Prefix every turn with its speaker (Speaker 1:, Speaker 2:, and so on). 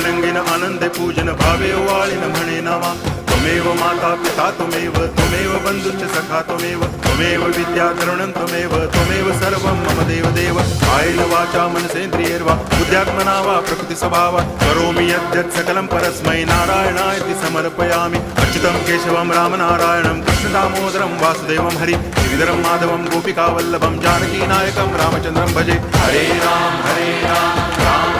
Speaker 1: रंगीन आनंदे पूजन भावे वाळीन म्हणे नावा त्वमेव माता पिता त्वमेव बंधुश्च सखा त्वमेव विद्या तरुणं त्वमेव सर्वं मम देव कायेन वाचा मनसेन्द्रियैर्वा बुद्ध्यात्मना वा प्रकृति स्वभावात् करोमि यद्यत् सकलं परस्मै नारायणायति समर्पयामि अच्युतं केशवं रामनारायणं कृष्णदामोदरं वासुदेवं हरि श्रीधरं माधवं गोपिकावल्लभं जानकीनायकं रामचन्द्रं भजे हरे राम राम